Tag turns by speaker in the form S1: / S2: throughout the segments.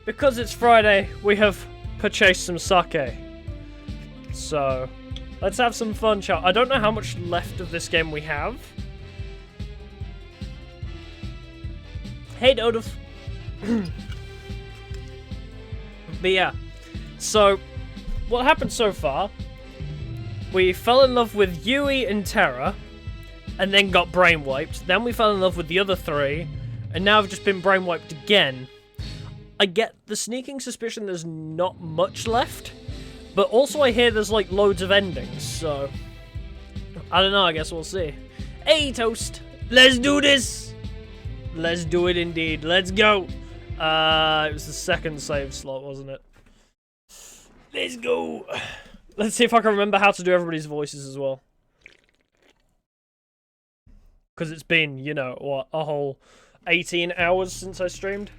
S1: because it's Friday, we have purchased some sake. So, let's have some fun, chat. I don't know how much left of this game we have. Hey, Dodov. But yeah, so what happened so far? We fell in love with Yui and Terra, and then got brainwiped. Then we fell in love with the other three, and now I've just been brainwiped again. I get the sneaking suspicion there's not much left, but also I hear there's like loads of endings, so I don't know, I guess we'll see. Hey, Toast! Let's do this! Let's do it indeed. Let's go! It was the second save slot, wasn't it? Let's go! Let's see if I can remember how to do everybody's voices as well. Because it's been, you know, what, a whole 18 hours since I streamed.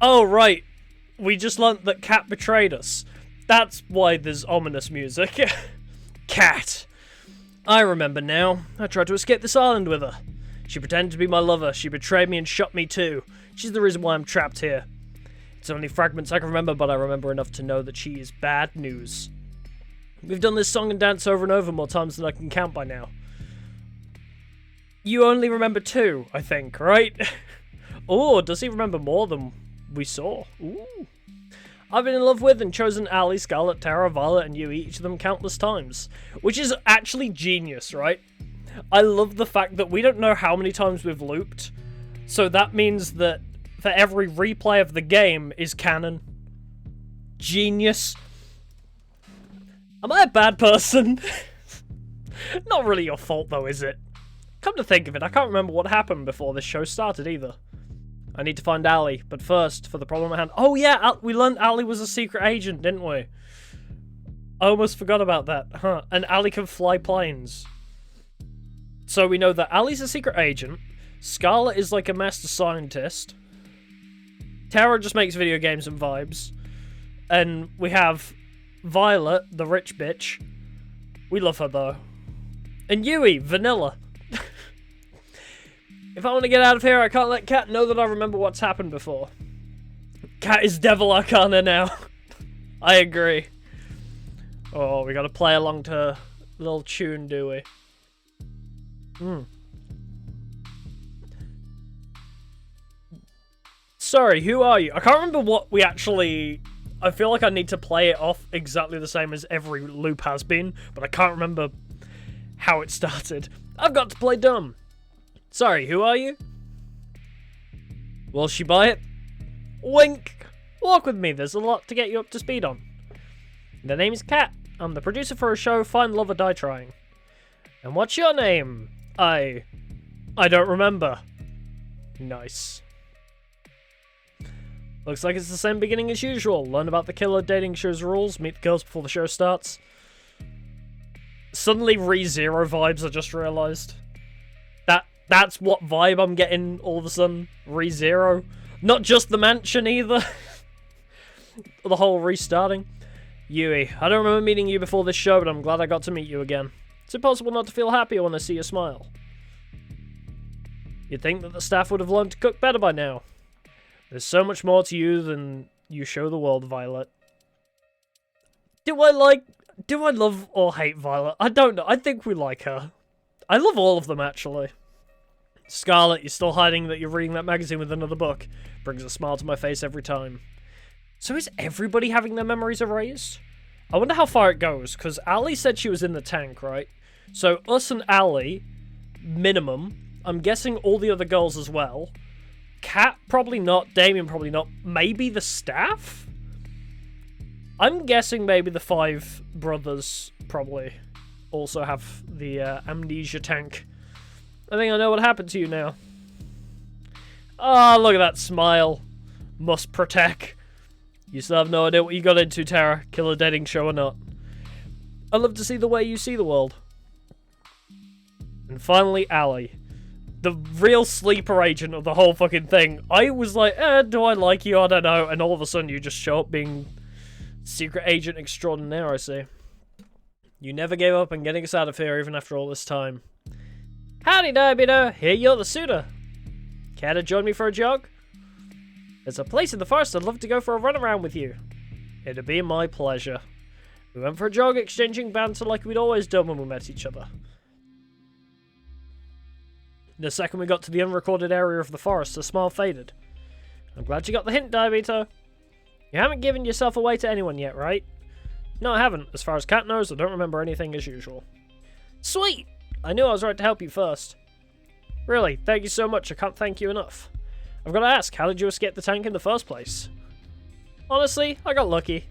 S1: Oh, right. We just learnt that Cat betrayed us. That's why there's ominous music. Cat. I remember now. I tried to escape this island with her. She pretended to be my lover. She betrayed me and shot me too. She's the reason why I'm trapped here. It's only fragments I can remember, but I remember enough to know that she is bad news. We've done this song and dance over and over more times than I can count by now. You only remember 2, I think, right? Oh, does he remember more than we saw? Ooh. I've been in love with and chosen Ali, Scarlet, Terra, Violet, and Yui, each of them countless times. Which is actually genius, right? I love the fact that we don't know how many times we've looped. So that means that for every replay of the game is canon. Genius. Am I a bad person? Not really your fault though, is it? Come to think of it, I can't remember what happened before this show started either. I need to find Ali, but first, for the problem at hand... Oh yeah, we learned Ali was a secret agent, didn't we? I almost forgot about that, huh? And Ali can fly planes. So we know that Ali's a secret agent, Scarlet is like a master scientist, Terra just makes video games and vibes, and we have Violet, the rich bitch. We love her though. And Yui, vanilla. If I want to get out of here, I can't let Cat know that I remember what's happened before. Cat is Devil Arcana now. I agree. Oh, we gotta play along to a little tune, do we? Sorry, who are you? I can't remember what we actually... I feel like I need to play it off exactly the same as every loop has been, but I can't remember how it started. I've got to play dumb. Sorry, who are you? Will she buy it? Wink! Walk with me, there's a lot to get you up to speed on. The name is Cat. I'm the producer for a show, Find Love or Die Trying. And what's your name? I don't remember. Nice. Looks like it's the same beginning as usual. Learn about the killer dating show's rules, meet the girls before the show starts. Suddenly ReZero vibes, I just realised. That's what vibe I'm getting all of a sudden. ReZero. Not just the mansion either. The whole restarting. Yui, I don't remember meeting you before this show, but I'm glad I got to meet you again. It's impossible not to feel happier when I see your smile. You'd think that the staff would have learned to cook better by now. There's so much more to you than you show the world, Violet. Do I love or hate Violet? I don't know. I think we like her. I love all of them, actually. Scarlet, you're still hiding that you're reading that magazine with another book. Brings a smile to my face every time. So is everybody having their memories erased? I wonder how far it goes, because Ali said she was in the tank, right? So us and Ali, minimum. I'm guessing all the other girls as well. Cat, probably not. Damien, probably not. Maybe the staff? I'm guessing maybe the 5 brothers probably also have the amnesia tank. I think I know what happened to you now. Ah, look at that smile. Must protect. You still have no idea what you got into, Terra. Killer dating show or not. I love to see the way you see the world. And finally, Ali. The real sleeper agent of the whole fucking thing. I was like, do I like you? I don't know. And all of a sudden you just show up being secret agent extraordinaire, I see. You never gave up on getting us out of here even after all this time. Howdy, Diabito. Here you're the suitor. Care to join me for a jog? There's a place in the forest I'd love to go for a run around with you. It'd be my pleasure. We went for a jog, exchanging banter like we'd always done when we met each other. The second we got to the unrecorded area of the forest, the smile faded. I'm glad you got the hint, Diabito. You haven't given yourself away to anyone yet, right? No, I haven't. As far as Cat knows, I don't remember anything as usual. Sweet! I knew I was right to help you first. Really, thank you so much. I can't thank you enough. I've got to ask, how did you escape the tank in the first place? Honestly, I got lucky.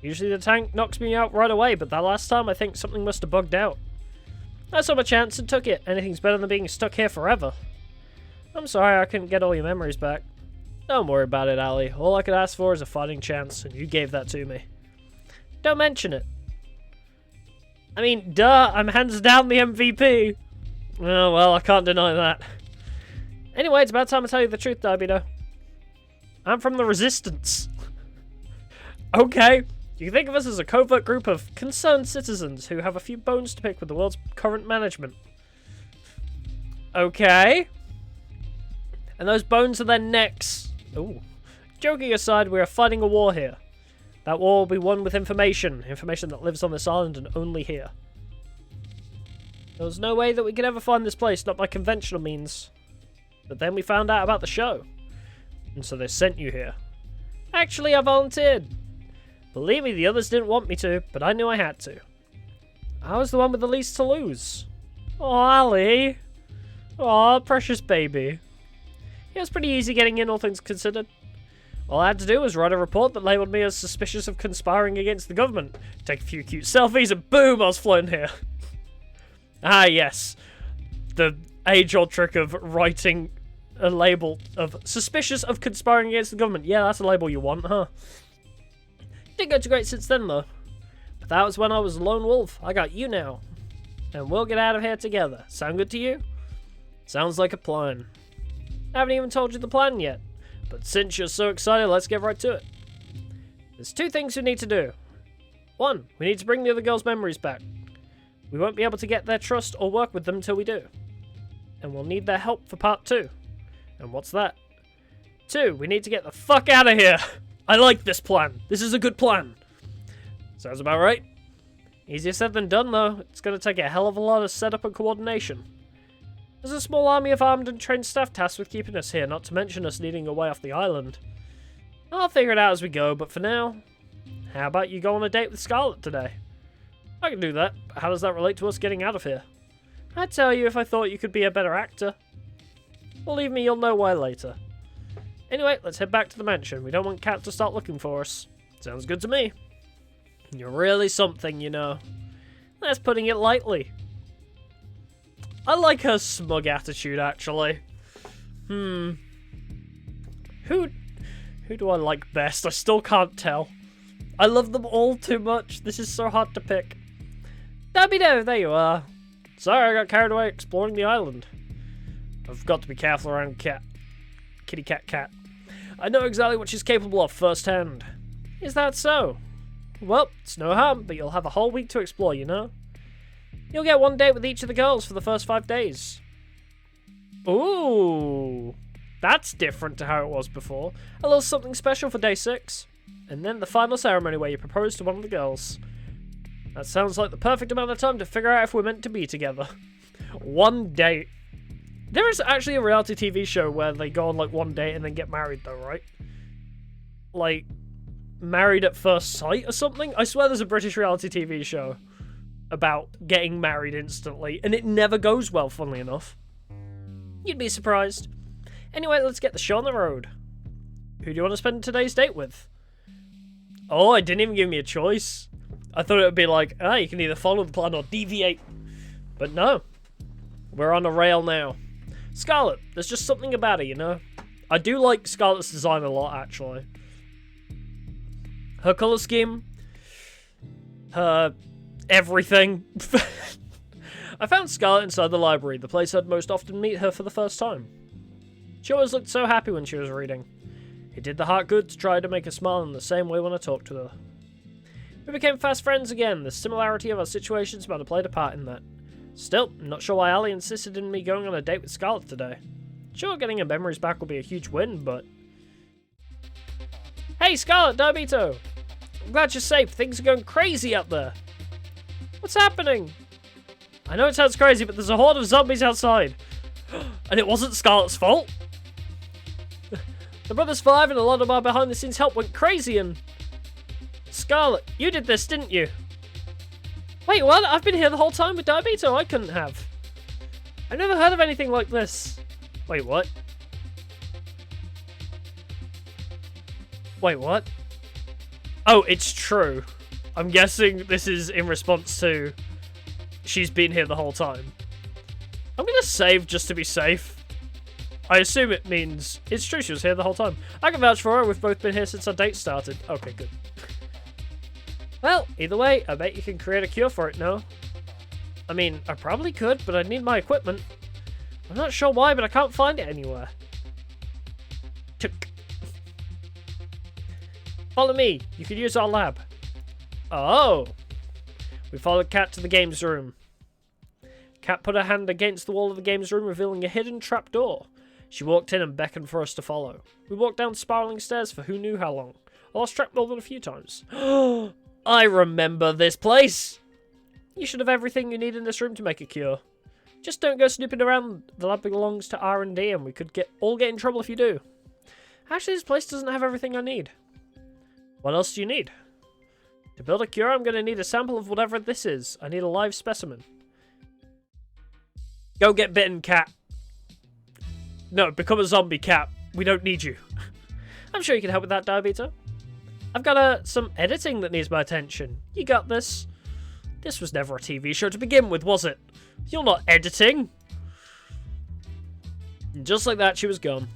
S1: Usually the tank knocks me out right away, but that last time I think something must have bugged out. I saw my chance and took it. Anything's better than being stuck here forever. I'm sorry I couldn't get all your memories back. Don't worry about it, Allie. All I could ask for is a fighting chance, and you gave that to me. Don't mention it. I mean, duh, I'm hands down the MVP. Oh, well, I can't deny that. Anyway, it's about time I tell you the truth, Diabito. I'm from the Resistance. Okay. You can think of us as a covert group of concerned citizens who have a few bones to pick with the world's current management. Okay. And those bones are their necks. Ooh. Joking aside, we are fighting a war here. That war will be won with information. Information that lives on this island and only here. There was no way that we could ever find this place, not by conventional means. But then we found out about the show. And so they sent you here. Actually, I volunteered. Believe me, the others didn't want me to, but I knew I had to. I was the one with the least to lose. Oh, Allie. Oh, precious baby. It was pretty easy getting in, all things considered. All I had to do was write a report that labelled me as suspicious of conspiring against the government, take a few cute selfies, and boom, I was flown here. Ah, yes. The age-old trick of writing a label of suspicious of conspiring against the government. Yeah, that's a label you want, huh? Didn't go too great since then, though. But that was when I was a lone wolf. I got you now. And we'll get out of here together. Sound good to you? Sounds like a plan. I haven't even told you the plan yet. But since you're so excited, let's get right to it. There's two things we need to do. One, we need to bring the other girls' memories back. We won't be able to get their trust or work with them until we do. And we'll need their help for part 2. And what's that? 2, we need to get the fuck out of here. I like this plan. This is a good plan. Sounds about right. Easier said than done, though. It's going to take a hell of a lot of setup and coordination. There's a small army of armed and trained staff tasked with keeping us here, not to mention us needing a way off the island. I'll figure it out as we go, but for now, how about you go on a date with Scarlet today? I can do that, but how does that relate to us getting out of here? I'd tell you if I thought you could be a better actor. Believe me, you'll know why later. Anyway, let's head back to the mansion. We don't want Cat to start looking for us. Sounds good to me. You're really something, you know. That's putting it lightly. I like her smug attitude, actually. Who do I like best? I still can't tell. I love them all too much. This is so hard to pick. Dabido, there you are. Sorry, I got carried away exploring the island. I've got to be careful around Kitty Cat. I know exactly what she's capable of firsthand. Is that so? Well, it's no harm, but you'll have a whole week to explore, you know? You'll get one date with each of the girls for the first 5 days. Ooh, that's different to how it was before. A little something special for day 6. And then the final ceremony where you propose to one of the girls. That sounds like the perfect amount of time to figure out if we're meant to be together. One date. There is actually a reality TV show where they go on like one date and then get married though, right? Like, Married at First Sight or something? I swear there's a British reality TV show about getting married instantly, and it never goes well, funnily enough. You'd be surprised. Anyway, let's get the show on the road. Who do you want to spend today's date with? Oh, it didn't even give me a choice. I thought it would be like, you can either follow the plan or deviate. But no. We're on a rail now. Scarlet, there's just something about her, you know? I do like Scarlet's design a lot, actually. Her colour scheme. Her everything. I found Scarlet inside the library, the place I'd most often meet her for the first time. She always looked so happy when she was reading. It did the heart good to try to make her smile in the same way when I talked to her. We became fast friends again. The similarity of our situations might have played a part in that. Still, I'm not sure why Ali insisted in me going on a date with Scarlet today. Sure, getting her memories back will be a huge win, but Hey, Scarlet, Diabito! I'm glad you're safe. Things are going crazy out there. What's happening? I know it sounds crazy, but there's a horde of zombies outside. And it wasn't Scarlet's fault? The Brothers 5 and a lot of our behind-the-scenes help went crazy and... Scarlet, you did this, didn't you? Wait, what? I've been here the whole time with Diabito. I couldn't have. I've never heard of anything like this. Wait, what? Wait, what? Oh, it's true. I'm guessing this is in response to she's been here the whole time. I'm gonna save just to be safe. I assume it means it's true she was here the whole time. I can vouch for her. We've both been here since our date started. Okay, good. Well, either way, I bet you can create a cure for it now. I mean, I probably could, but I'd need my equipment. I'm not sure why, but I can't find it anywhere. Tick. Follow me. You can use our lab. Oh. We followed Cat to the games room. Cat put her hand against the wall of the games room, revealing a hidden trapdoor. She walked in and beckoned for us to follow. We walked down spiraling stairs for who knew how long. I lost track more than a few times. I remember this place! You should have everything you need in this room to make a cure. Just don't go snooping around. The lab belongs to R&D and we could all get in trouble if you do. Actually, this place doesn't have everything I need. What else do you need? To build a cure, I'm going to need a sample of whatever this is. I need a live specimen. Go get bitten, Cat. No, become a zombie, Cat. We don't need you. I'm sure you can help with that, Diabito. I've got some editing that needs my attention. You got this. This was never a TV show to begin with, was it? You're not editing. And just like that, she was gone.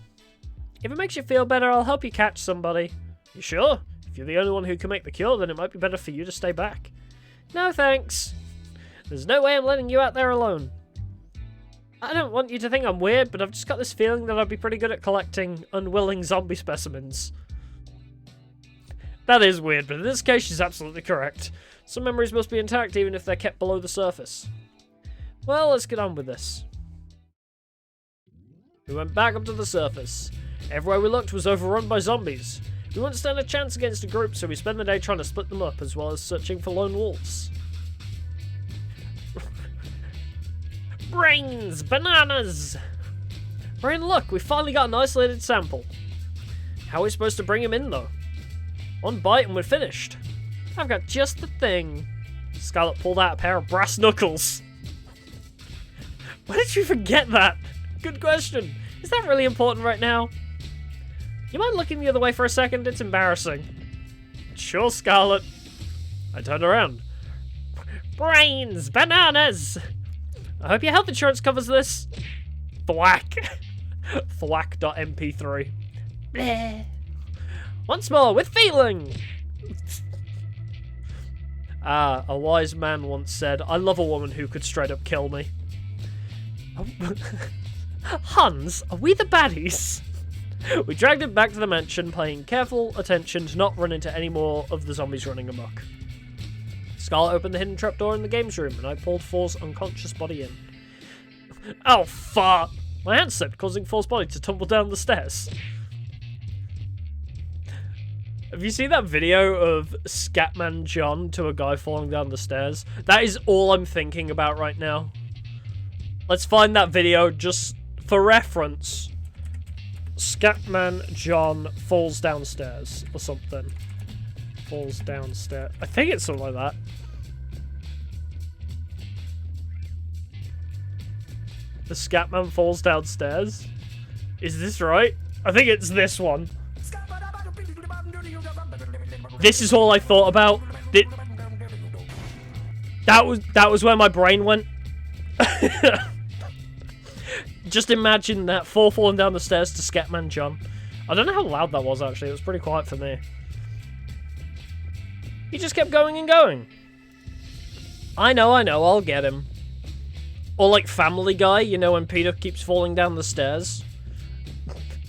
S1: If it makes you feel better, I'll help you catch somebody. You sure? If you're the only one who can make the cure, then it might be better for you to stay back. No, thanks. There's no way I'm letting you out there alone. I don't want you to think I'm weird, but I've just got this feeling that I'd be pretty good at collecting unwilling zombie specimens. That is weird, but in this case, she's absolutely correct. Some memories must be intact, even if they're kept below the surface. Well, let's get on with this. We went back up to the surface. Everywhere we looked was overrun by zombies. We wouldn't stand a chance against a group, so we spent the day trying to split them up, as well as searching for lone wolves. Brains! Bananas! We're in luck, we finally got an isolated sample. How are we supposed to bring him in, though? One bite and we're finished. I've got just the thing. Scarlet pulled out a pair of brass knuckles. Why did you forget that? Good question. Is that really important right now? You mind looking the other way for a second? It's embarrassing. Sure, Scarlet. I turned around. Brains! Bananas! I hope your health insurance covers this. Thwack. Thwack.mp3. Bleh. Once more, with feeling! A wise man once said, I love a woman who could straight up kill me. Hans, are we the baddies? We dragged him back to the mansion, paying careful attention to not run into any more of the zombies running amok. Scarlet opened the hidden trapdoor in the games room, and I pulled Four's unconscious body in. Oh, fuck! My hand slipped, causing Four's body to tumble down the stairs. Have you seen that video of Scatman John to a guy falling down the stairs? That is all I'm thinking about right now. Let's find that video just for reference. Scatman John falls downstairs or something. Falls downstairs. I think it's something like that. The Scatman falls downstairs. Is this right? I think it's this one. This is all I thought about. That was where my brain went. Just imagine that Four falling down the stairs to Scatman John. I don't know how loud that was, actually. It was pretty quiet for me. He just kept going and going. I know, I'll get him. Or like Family Guy, you know, when Peter keeps falling down the stairs.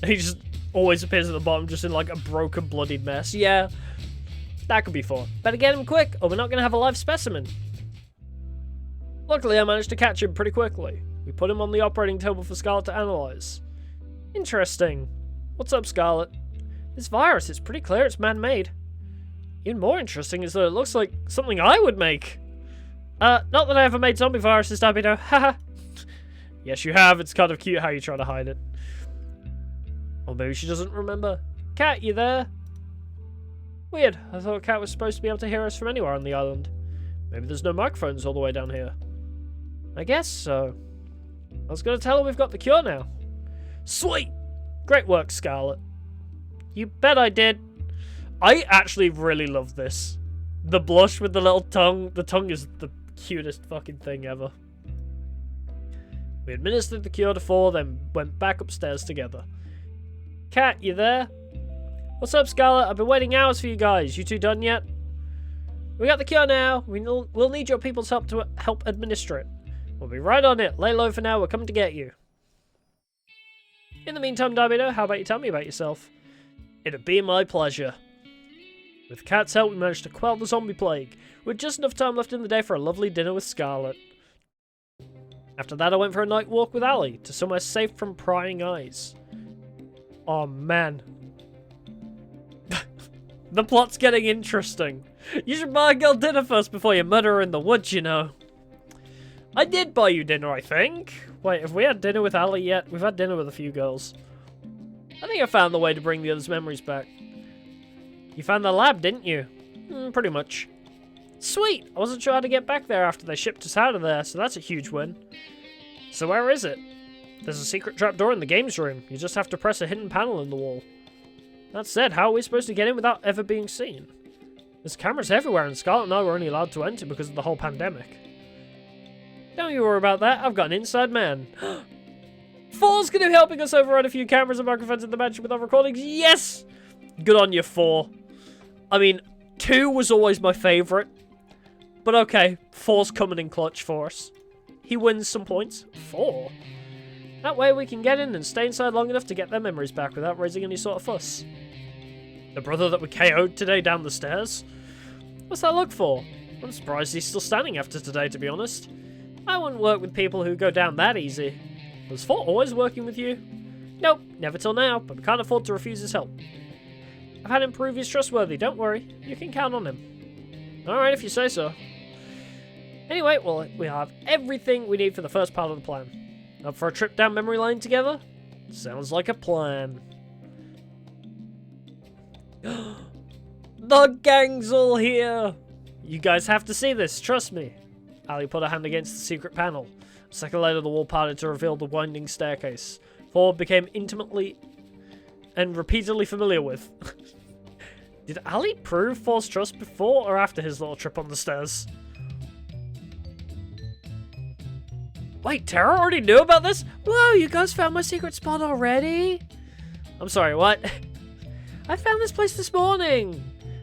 S1: He just always appears at the bottom just in like a broken, bloodied mess. Yeah, that could be fun. Better get him quick, or we're not going to have a live specimen. Luckily, I managed to catch him pretty quickly. We put him on the operating table for Scarlet to analyze. Interesting. What's up, Scarlet? This virus, it's pretty clear it's man-made. Even more interesting is that it looks like something I would make. Not that I ever made zombie viruses, Dabino. Haha. Yes, you have. It's kind of cute how you try to hide it. Or maybe she doesn't remember. Cat, you there? Weird. I thought Cat was supposed to be able to hear us from anywhere on the island. Maybe there's no microphones all the way down here. I guess so. I was going to tell her we've got the cure now. Sweet! Great work, Scarlet. You bet I did. I actually really love this. The blush with the little tongue. The tongue is the cutest fucking thing ever. We administered the cure to 4, then went back upstairs together. Cat, you there? What's up, Scarlet? I've been waiting hours for you guys. You two done yet? We got the cure now. We'll need your people's help to help administer it. We'll be right on it. Lay low for now. We're coming to get you. In the meantime, Dabino, how about you tell me about yourself? It'd be my pleasure. With Cat's help, we managed to quell the zombie plague, with just enough time left in the day for a lovely dinner with Scarlet. After that, I went for a night walk with Ali, to somewhere safe from prying eyes. Oh man. The plot's getting interesting. You should buy a girl dinner first before you murder her in the woods, you know. I did buy you dinner, I think. Wait, have we had dinner with Ali yet? We've had dinner with a few girls. I think I found the way to bring the others' memories back. You found the lab, didn't you? Pretty much. Sweet! I wasn't sure how to get back there after they shipped us out of there, so that's a huge win. So where is it? There's a secret trapdoor in the games room. You just have to press a hidden panel in the wall. That said, how are we supposed to get in without ever being seen? There's cameras everywhere, and Scarlet and I were only allowed to enter because of the whole pandemic. Don't you worry about that. I've got an inside man. 4's going to be helping us override a few cameras and microphones in the mansion with our recordings. Yes! Good on you, 4. I mean, 2 was always my favourite. But okay, 4's coming in clutch for us. He wins some points. 4? That way we can get in and stay inside long enough to get their memories back without raising any sort of fuss. The brother that we KO'd today down the stairs? What's that look for? I'm surprised he's still standing after today, to be honest. I wouldn't work with people who go down that easy. Was 4 always working with you? Nope, never till now, but we can't afford to refuse his help. I've had him prove he's trustworthy, don't worry. You can count on him. Alright, if you say so. Anyway, well, we have everything we need for the first part of the plan. Up for a trip down memory lane together? Sounds like a plan. The gang's all here! You guys have to see this, trust me. Ali put her hand against the secret panel. A second later, the wall parted to reveal the winding staircase. 4 became intimately and repeatedly familiar with. Did Ali prove 4's trust before or after his little trip on the stairs? Wait, Tara already knew about this? Whoa, you guys found my secret spot already? I'm sorry, what? I found this place this morning.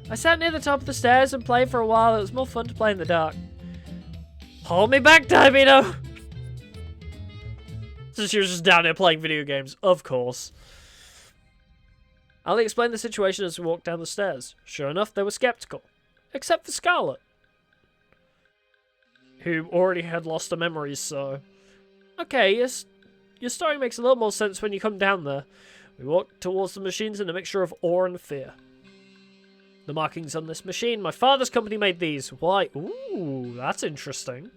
S1: I sat near the top of the stairs and played for a while. It was more fun to play in the dark. Hold me back, Dabino! So she was just down there playing video games, of course. Ali explained the situation as we walked down the stairs. Sure enough, they were skeptical. Except for Scarlet, who already had lost her memories, so... Okay, your story makes a little more sense when you come down there. We walked towards the machines in a mixture of awe and fear. The markings on this machine, my father's company made these. Why? Ooh, that's interesting.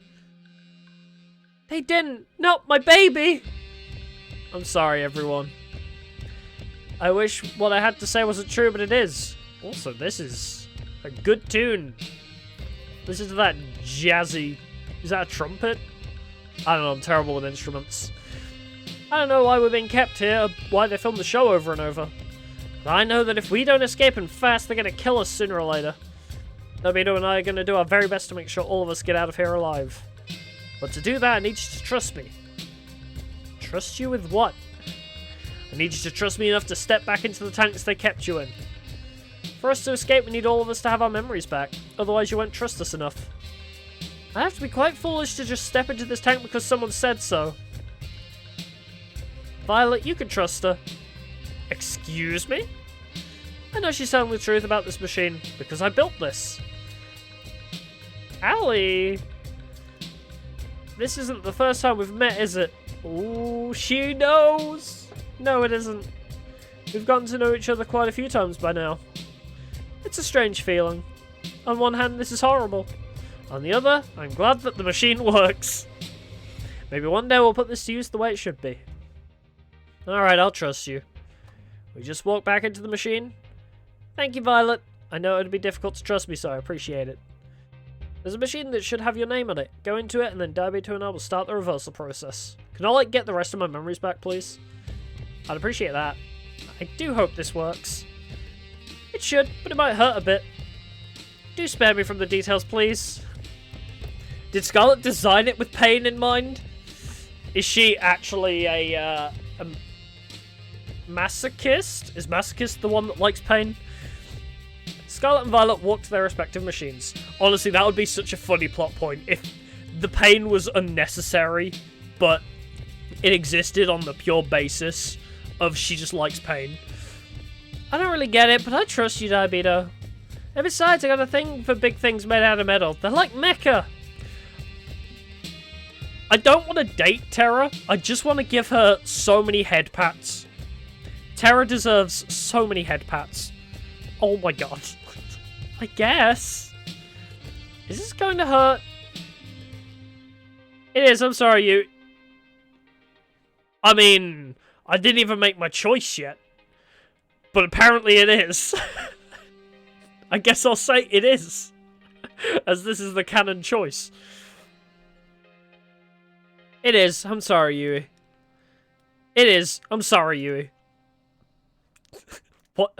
S1: They didn't! Not my baby! I'm sorry, everyone. I wish what I had to say wasn't true, but it is. Also, this is a good tune. Listen to that jazzy... Is that a trumpet? I don't know, I'm terrible with instruments. I don't know why we're being kept here, or why they filmed the show over and over. But I know that if we don't escape and fast, they're going to kill us sooner or later. Dabino and I are going to do our very best to make sure all of us get out of here alive. But to do that, I need you to trust me. Trust you with what? I need you to trust me enough to step back into the tanks they kept you in. For us to escape, we need all of us to have our memories back. Otherwise, you won't trust us enough. I have to be quite foolish to just step into this tank because someone said so. Violet, you can trust her. Excuse me? I know she's telling the truth about this machine because I built this. Ali! This isn't the first time we've met, is it? Ooh, she knows! No, it isn't. We've gotten to know each other quite a few times by now. It's a strange feeling. On one hand, this is horrible. On the other, I'm glad that the machine works. Maybe one day we'll put this to use the way it should be. Alright, I'll trust you. We just walk back into the machine. Thank you, Violet. I know it'd be difficult to trust me, so I appreciate it. There's a machine that should have your name on it. Go into it, and then Diabeto and I will start the reversal process. Can I, get the rest of my memories back, please? I'd appreciate that. I do hope this works. It should, but it might hurt a bit. Do spare me from the details, please. Did Scarlet design it with pain in mind? Is she actually a masochist? Is masochist the one that likes pain? Scarlet and Violet walk to their respective machines. Honestly, that would be such a funny plot point if the pain was unnecessary, but it existed on the pure basis of she just likes pain. I don't really get it, but I trust you, Diabeto. And besides, I got a thing for big things made out of metal. They're like mecha. I don't want to date Terra. I just want to give her so many head pats. Terra deserves so many head pats. Oh my god. I guess. Is this going to hurt? It is, I'm sorry, you. I mean, I didn't even make my choice yet. But apparently it is. I guess I'll say it is. As this is the canon choice. It is. I'm sorry, Yui. It is. I'm sorry, Yui. What?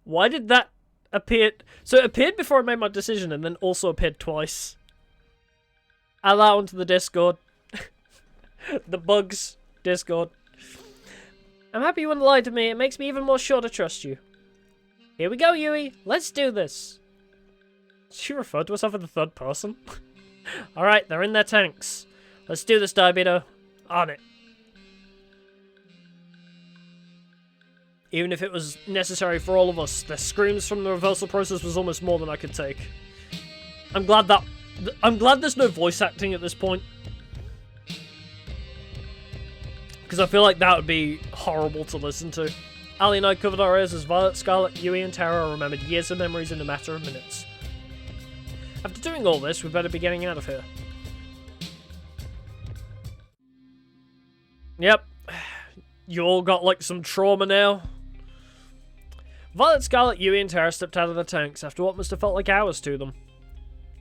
S1: Why did that appear? So it appeared before I made my decision and then also appeared twice. Add that onto the Discord. The bugs Discord. I'm happy you wouldn't lie to me. It makes me even more sure to trust you. Here we go, Yui. Let's do this. Did she refer to herself in the third person? Alright, they're in their tanks. Let's do this, Diabeto. On it. Even if it was necessary for all of us, the screams from the reversal process was almost more than I could take. I'm glad there's no voice acting at this point. Because I feel like that would be horrible to listen to. Ali and I covered our ears as Violet, Scarlet, Yui and Terra remembered years of memories in a matter of minutes. After doing all this, we better be getting out of here. Yep. You all got like some trauma now. Violet, Scarlet, Yui and Terra stepped out of the tanks after what must have felt like hours to them.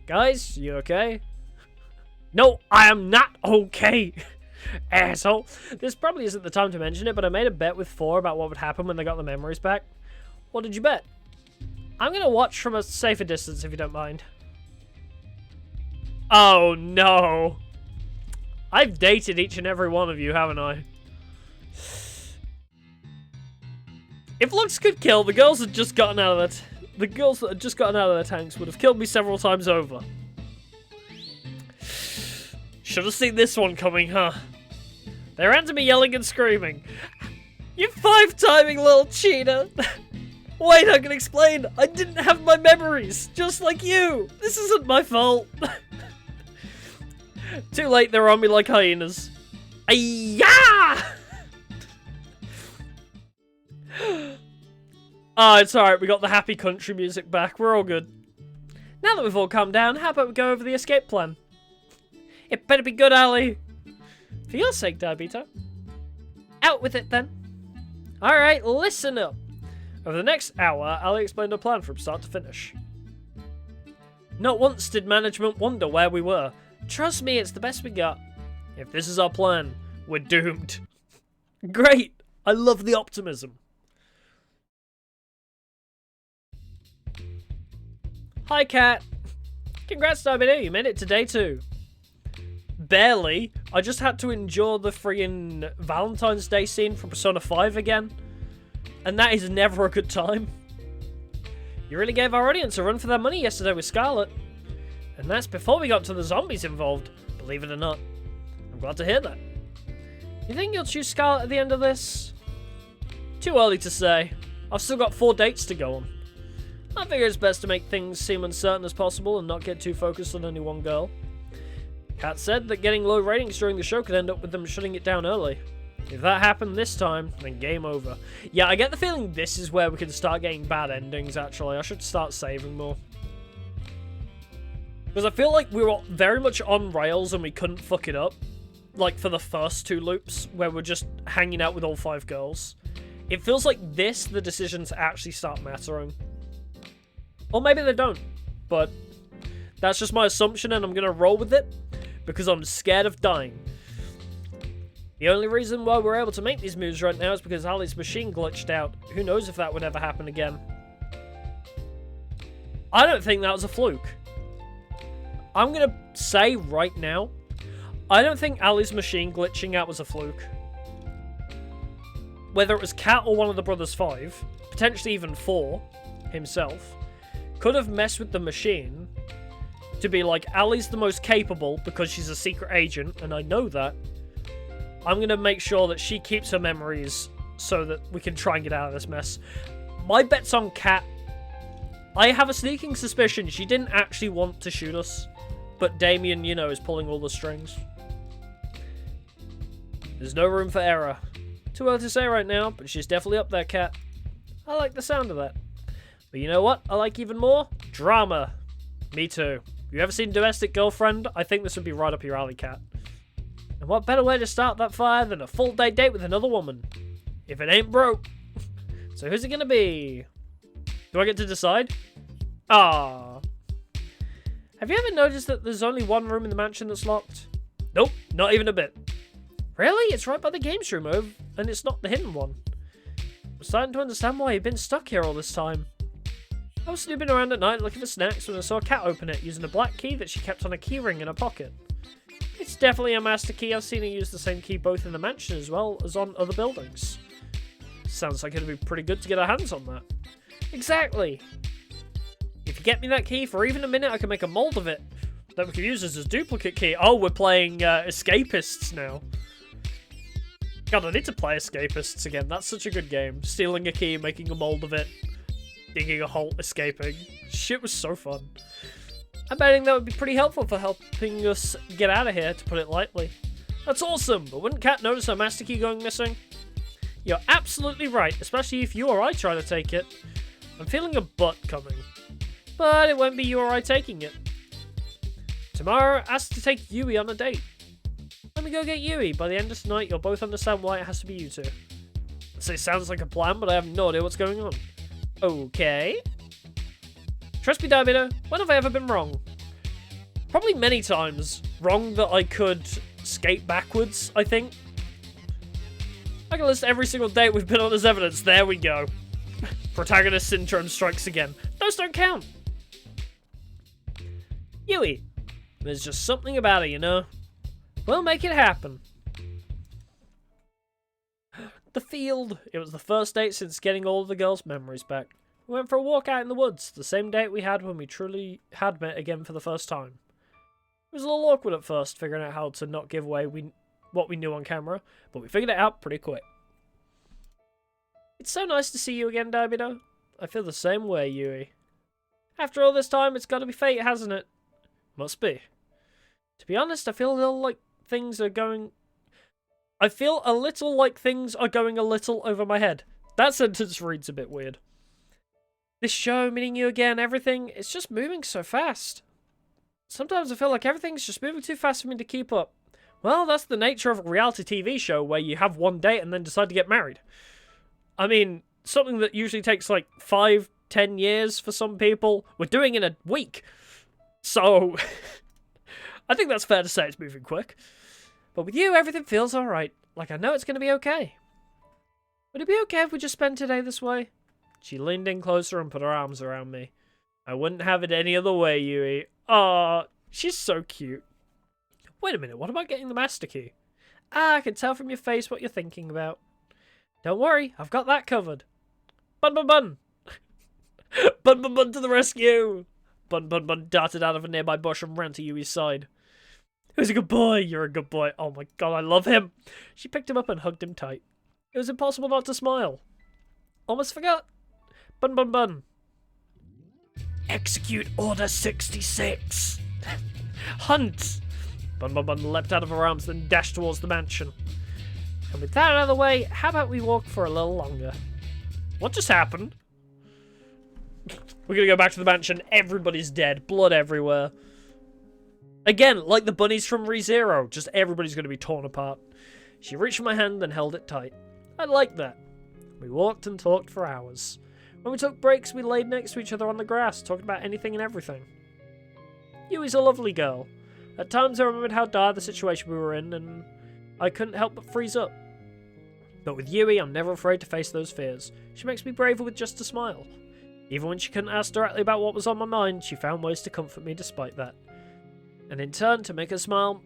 S1: Guys, you okay? No, I am not okay. Asshole. This probably isn't the time to mention it, but I made a bet with 4 about what would happen when they got the memories back. What did you bet? I'm gonna watch from a safer distance if you don't mind. Oh no. I've dated each and every one of you, haven't I? If looks could kill, the girls that had just gotten out of their tanks would have killed me several times over. Should have seen this one coming, huh? They ran to me yelling and screaming. You 5-timing little cheater! Wait, I can explain. I didn't have my memories, just like you. This isn't my fault. Too late, they're on me like hyenas. Ayah! Oh, it's alright, we got the happy country music back. We're all good. Now that we've all calmed down, how about we go over the escape plan? It better be good, Ali. For your sake, Diabeto. Out with it, then. Alright, listen up. Over the next hour, Ali explained her plan from start to finish. Not once did management wonder where we were. Trust me, it's the best we got. If this is our plan, we're doomed. Great! I love the optimism. Hi, Cat. Congrats, Diabeto, you made it to day 2. Barely. I just had to endure the friggin' Valentine's Day scene from Persona 5 again. And that is never a good time. You really gave our audience a run for their money yesterday with Scarlet. And that's before we got to the zombies involved, believe it or not. I'm glad to hear that. You think you'll choose Scarlet at the end of this? Too early to say. I've still got 4 dates to go on. I figure it's best to make things seem uncertain as possible and not get too focused on only one girl. Kat said that getting low ratings during the show could end up with them shutting it down early. If that happened this time, then game over. Yeah, I get the feeling this is where we can start getting bad endings, actually. I should start saving more. Because I feel like we were very much on rails and we couldn't fuck it up. Like, for the first 2 loops, where we're just hanging out with all 5 girls. It feels like this, the decisions actually start mattering. Or maybe they don't. But that's just my assumption and I'm going to roll with it. Because I'm scared of dying. The only reason why we're able to make these moves right now is because Ali's machine glitched out. Who knows if that would ever happen again. I don't think that was a fluke. I'm going to say right now, I don't think Ali's machine glitching out was a fluke. Whether it was Cat or one of the Brothers 5, potentially even 4, himself, could have messed with the machine to be like, Ali's the most capable because she's a secret agent, and I know that. I'm going to make sure that she keeps her memories so that we can try and get out of this mess. My bet's on Cat. I have a sneaking suspicion she didn't actually want to shoot us, but Damien, you know, is pulling all the strings. There's no room for error. Too early to say right now, but she's definitely up there, Cat. I like the sound of that. But you know what I like even more? Drama. Me too. You ever seen Domestic Girlfriend? I think this would be right up your alley, Cat. And what better way to start that fire than a full day date with another woman? If it ain't broke. So who's it gonna be? Do I get to decide? Ah. Have you ever noticed that there's only one room in the mansion that's locked? Nope, not even a bit. Really? It's right by the games room, and it's not the hidden one. I'm starting to understand why you've been stuck here all this time. I was snooping around at night looking for snacks when I saw a cat open it using a black key that she kept on a keyring in her pocket. It's definitely a master key. I've seen her use the same key both in the mansion as well as on other buildings. Sounds like it'd be pretty good to get our hands on that. Exactly. If you get me that key for even a minute, I can make a mold of it that we can use as a duplicate key. Oh, we're playing Escapists now. God, I need to play Escapists again. That's such a good game. Stealing a key, making a mold of it, digging a hole, escaping. Shit was so fun. I'm betting that would be pretty helpful for helping us get out of here, to put it lightly. That's awesome, but wouldn't Cat notice her master key going missing? You're absolutely right, especially if you or I try to take it. I'm feeling a butt coming. But it won't be you or I taking it. Tomorrow, ask to take Yui on a date. Let me go get Yui. By the end of tonight, you'll both understand why it has to be you two. So it sounds like a plan, but I have no idea what's going on. Okay. Trust me, Diamino, when have I ever been wrong? Probably many times. Wrong that I could skate backwards, I think. I can list every single date we've been on as evidence. There we go. Protagonist syndrome strikes again. Those don't count. Yui. There's just something about it, you know? We'll make it happen. The field. It was the first date since getting all of the girls' memories back. We went for a walk out in the woods, the same date we had when we truly had met again for the first time. It was a little awkward at first, figuring out how to not give away what we knew on camera, but we figured it out pretty quick. It's so nice to see you again, Diamino. I feel the same way, Yui. After all this time, it's got to be fate, hasn't it? Must be. To be honest, I feel a little like things are going a little over my head. That sentence reads a bit weird. This show, meeting you again, everything, it's just moving so fast. Sometimes I feel like everything's just moving too fast for me to keep up. Well, that's the nature of a reality TV show where you have one date and then decide to get married. I mean, something that usually takes like 5-10 years for some people, we're doing in a week. So, I think that's fair to say it's moving quick. But with you, everything feels alright. Like I know it's going to be okay. Would it be okay if we just spend today this way? She leaned in closer and put her arms around me. I wouldn't have it any other way, Yui. Aw, she's so cute. Wait a minute, what about getting the master key? Ah, I can tell from your face what you're thinking about. Don't worry, I've got that covered. Bun bun bun! Bun bun bun to the rescue! Bun bun bun darted out of a nearby bush and ran to Yui's side. Who's a good boy? You're a good boy. Oh my god, I love him. She picked him up and hugged him tight. It was impossible not to smile. Almost forgot. Bun bun bun. Execute Order 66. Hunt! Bun bun bun leapt out of her arms, then dashed towards the mansion. And with that out of the way, how about we walk for a little longer? What just happened? We're gonna go back to the mansion. Everybody's dead. Blood everywhere. Again, like the bunnies from ReZero. Just everybody's gonna be torn apart. She reached for my hand and held it tight. I liked that. We walked and talked for hours. When we took breaks, we laid next to each other on the grass, talking about anything and everything. Yui's a lovely girl. At times I remembered how dire the situation we were in, and I couldn't help but freeze up. But with Yui, I'm never afraid to face those fears. She makes me braver with just a smile. Even when she couldn't ask directly about what was on my mind, she found ways to comfort me despite that. And in turn, to make her smile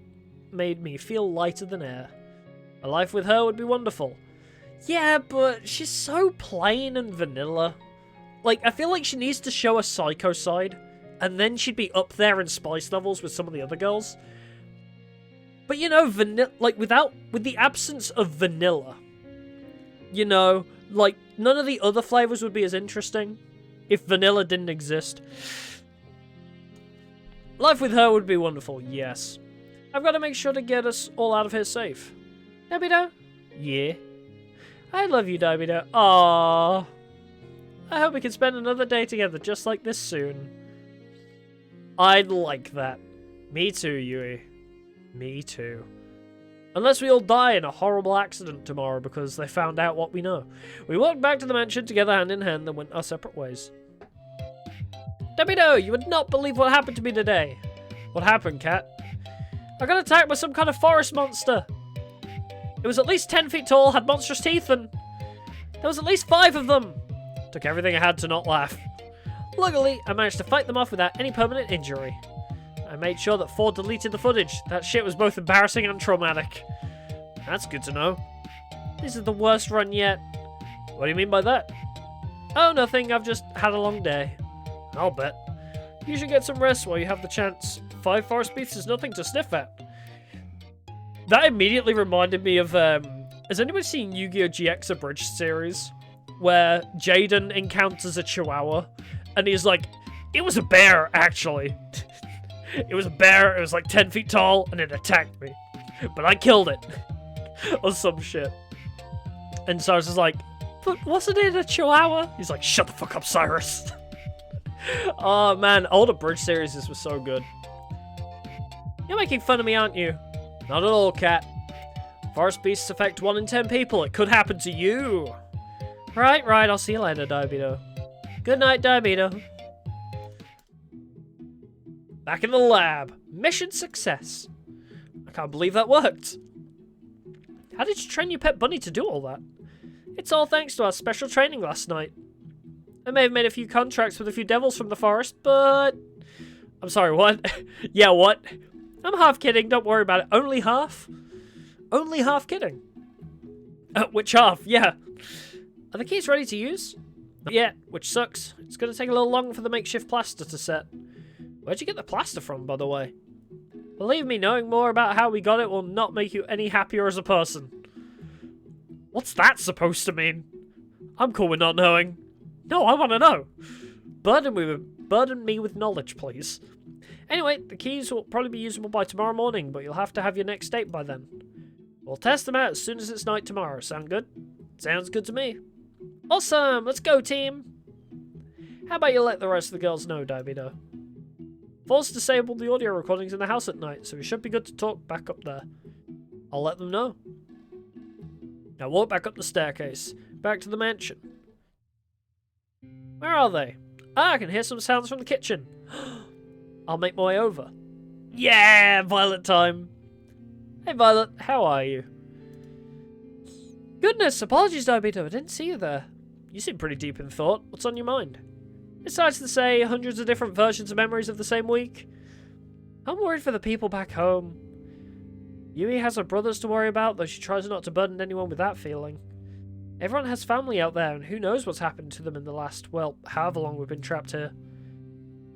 S1: made me feel lighter than air. A life with her would be wonderful. Yeah, but she's so plain and vanilla. Like, I feel like she needs to show a psycho side, and then she'd be up there in spice levels with some of the other girls. But you know, with the absence of vanilla, you know, like, none of the other flavors would be as interesting if vanilla didn't exist. Life with her would be wonderful, yes. I've got to make sure to get us all out of here safe. Dabido? Yeah. I love you, Dabido. Aww. I hope we can spend another day together just like this soon. I'd like that. Me too, Yui. Me too. Unless we all die in a horrible accident tomorrow because they found out what we know. We walked back to the mansion together hand in hand and went our separate ways. Dabido, you would not believe what happened to me today. What happened, Cat? I got attacked by some kind of forest monster. It was at least 10 feet tall, had monstrous teeth, and there was at least 5 of them. Took everything I had to not laugh. Luckily, I managed to fight them off without any permanent injury. I made sure that 4 deleted the footage. That shit was both embarrassing and traumatic. That's good to know. This is the worst run yet. What do you mean by that? Oh, nothing. I've just had a long day. I'll bet. You should get some rest while you have the chance. 5 forest beasts is nothing to sniff at. That immediately reminded me of, has anybody seen Yu-Gi-Oh! GX Abridged series? Where Jaden encounters a chihuahua, and he's like, it was a bear, actually. It was a bear, it was like 10 feet tall, and it attacked me. But I killed it. Or some shit. And Cyrus is like, but wasn't it a chihuahua? He's like, shut the fuck up, Cyrus. Oh man, older Bridge series, this was so good. You're making fun of me, aren't you? Not at all, Cat. Forest beasts affect 1 in 10 people. It could happen to you. Right, I'll see you later, Dabido. Good night, Dabido. Back in the lab. Mission success. I can't believe that worked. How did you train your pet bunny to do all that? It's all thanks to our special training last night. I may have made a few contracts with a few devils from the forest, but... I'm sorry, what? Yeah, what? I'm half kidding, don't worry about it. Only half? Only half kidding. Which half? Yeah. Are the keys ready to use? Not yet, which sucks. It's going to take a little longer for the makeshift plaster to set. Where'd you get the plaster from, by the way? Believe me, knowing more about how we got it will not make you any happier as a person. What's that supposed to mean? I'm cool with not knowing. No, I want to know. Burden me with knowledge, please. Anyway, the keys will probably be usable by tomorrow morning, but you'll have to have your next date by then. We'll test them out as soon as it's night tomorrow. Sound good? Sounds good to me. Awesome! Let's go, team! How about you let the rest of the girls know, Dabido? Force disabled the audio recordings in the house at night, so we should be good to talk back up there. I'll let them know. Now walk back up the staircase, back to the mansion. Where are they? Ah, I can hear some sounds from the kitchen. I'll make my way over. Yeah, Violet time. Hey Violet, how are you? Goodness, apologies Dabido, I didn't see you there. You seem pretty deep in thought. What's on your mind? Besides to say hundreds of different versions of memories of the same week. I'm worried for the people back home. Yui has her brothers to worry about, though she tries not to burden anyone with that feeling. Everyone has family out there, and who knows what's happened to them in the last, well, however long we've been trapped here.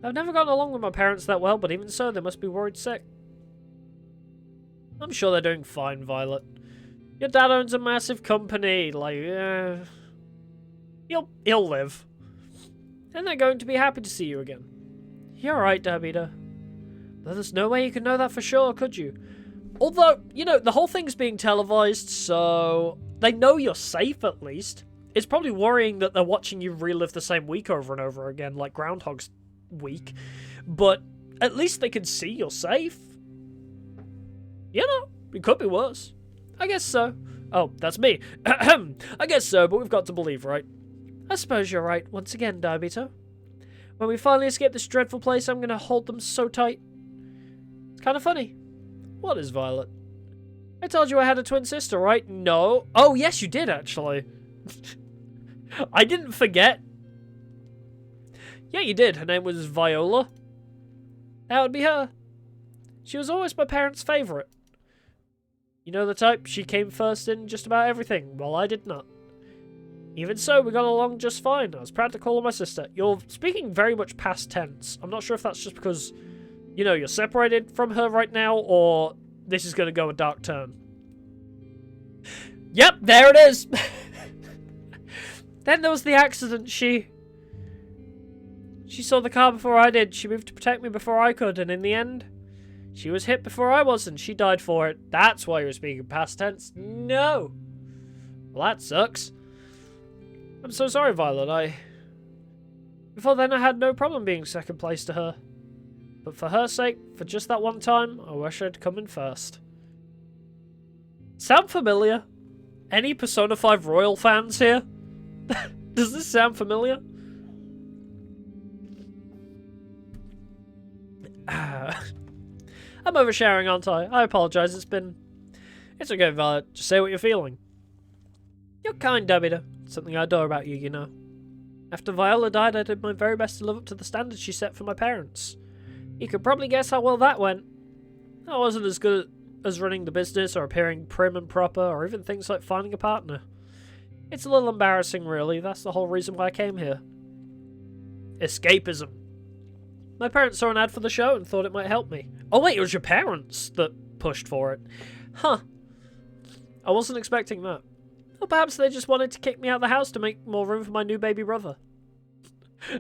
S1: I've never gotten along with my parents that well, but even so, they must be worried sick. I'm sure they're doing fine, Violet. Your dad owns a massive company, like, he'll live. And they're going to be happy to see you again. You're right, Dabido. Though there's no way you could know that for sure, could you? Although, you know, the whole thing's being televised, so they know you're safe at least. It's probably worrying that they're watching you relive the same week over and over again, like Groundhog's Week. But at least they can see you're safe. You know, it could be worse. I guess so. Oh, that's me. I guess so, but we've got to believe, right? I suppose you're right, once again, Diabito. When we finally escape this dreadful place, I'm gonna hold them so tight. It's kind of funny. What is Violet? I told you I had a twin sister, right? No. Oh, yes, you did, actually. I didn't forget. Yeah, you did. Her name was Viola. That would be her. She was always my parents' favourite. You know the type? She came first in just about everything, while I did not. Even so, we got along just fine. I was proud to call her my sister. You're speaking very much past tense. I'm not sure if that's just because, you know, you're separated from her right now, or this is going to go a dark turn. Yep, there it is! Then there was the accident. She saw the car before I did. She moved to protect me before I could, and in the end, she was hit before I was, and she died for it. That's why you're speaking past tense. No! Well, that sucks. I'm so sorry, Violet. Before then, I had no problem being second place to her. But for her sake, for just that one time, I wish I'd come in first. Sound familiar? Any Persona 5 Royal fans here? Does this sound familiar? I'm oversharing, aren't I? I apologise, It's okay, Violet. Just say what you're feeling. You're kind, Dabita. Something I adore about you, you know. After Viola died, I did my very best to live up to the standards she set for my parents. You could probably guess how well that went. I wasn't as good as running the business or appearing prim and proper or even things like finding a partner. It's a little embarrassing, really. That's the whole reason why I came here. Escapism. My parents saw an ad for the show and thought it might help me. Oh wait, it was your parents that pushed for it. Huh. I wasn't expecting that. Or perhaps they just wanted to kick me out of the house to make more room for my new baby brother.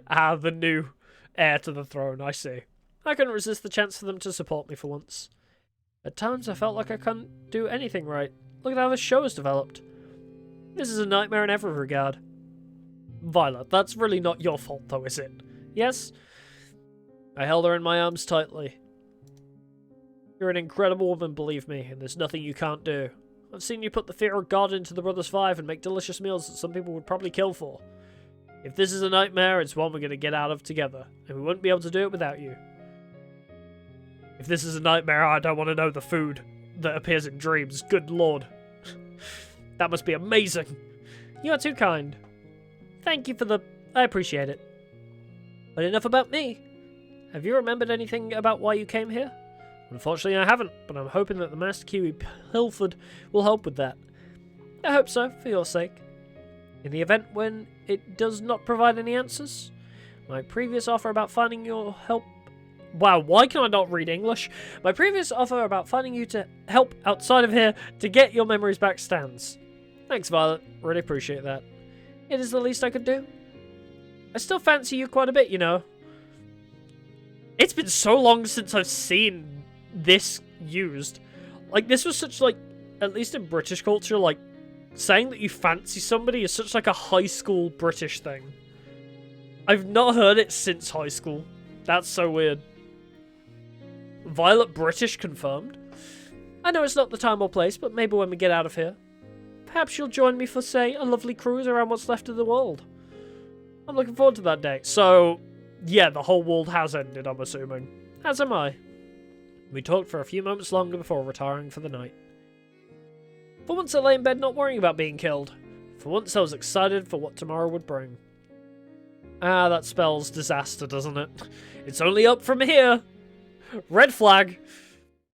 S1: The new heir to the throne, I see. I couldn't resist the chance for them to support me for once. At times I felt like I couldn't do anything right. Look at how this show has developed. This is a nightmare in every regard. Violet, that's really not your fault though, is it? Yes? I held her in my arms tightly. You're an incredible woman, believe me, and there's nothing you can't do. I've seen you put the fear of God into the Brothers 5 and make delicious meals that some people would probably kill for. If this is a nightmare, it's one we're going to get out of together, and we wouldn't be able to do it without you. If this is a nightmare, I don't want to know the food that appears in dreams. Good lord. That must be amazing. You are too kind. Thank you for the... I appreciate it. But enough about me. Have you remembered anything about why you came here? Unfortunately, I haven't, but I'm hoping that the Master Key we pilfered will help with that. I hope so, for your sake. In the event when it does not provide any answers, my previous offer about finding your help... Wow, why can I not read English? My previous offer about finding you to help outside of here to get your memories back stands. Thanks, Violet. Really appreciate that. It is the least I could do. I still fancy you quite a bit, you know. It's been so long since I've seen this used. Like, this was such, like, at least in British culture, like, saying that you fancy somebody is such, like, a high school British thing. I've not heard it since high school. That's so weird. Violet British confirmed. I know it's not the time or place, but maybe when we get out of here. Perhaps you'll join me for, say, a lovely cruise around what's left of the world. I'm looking forward to that day. So, yeah, the whole world has ended, I'm assuming. As am I. We talked for a few moments longer before retiring for the night. For once I lay in bed not worrying about being killed. For once I was excited for what tomorrow would bring. That spells disaster, doesn't it? It's only up from here! Red flag!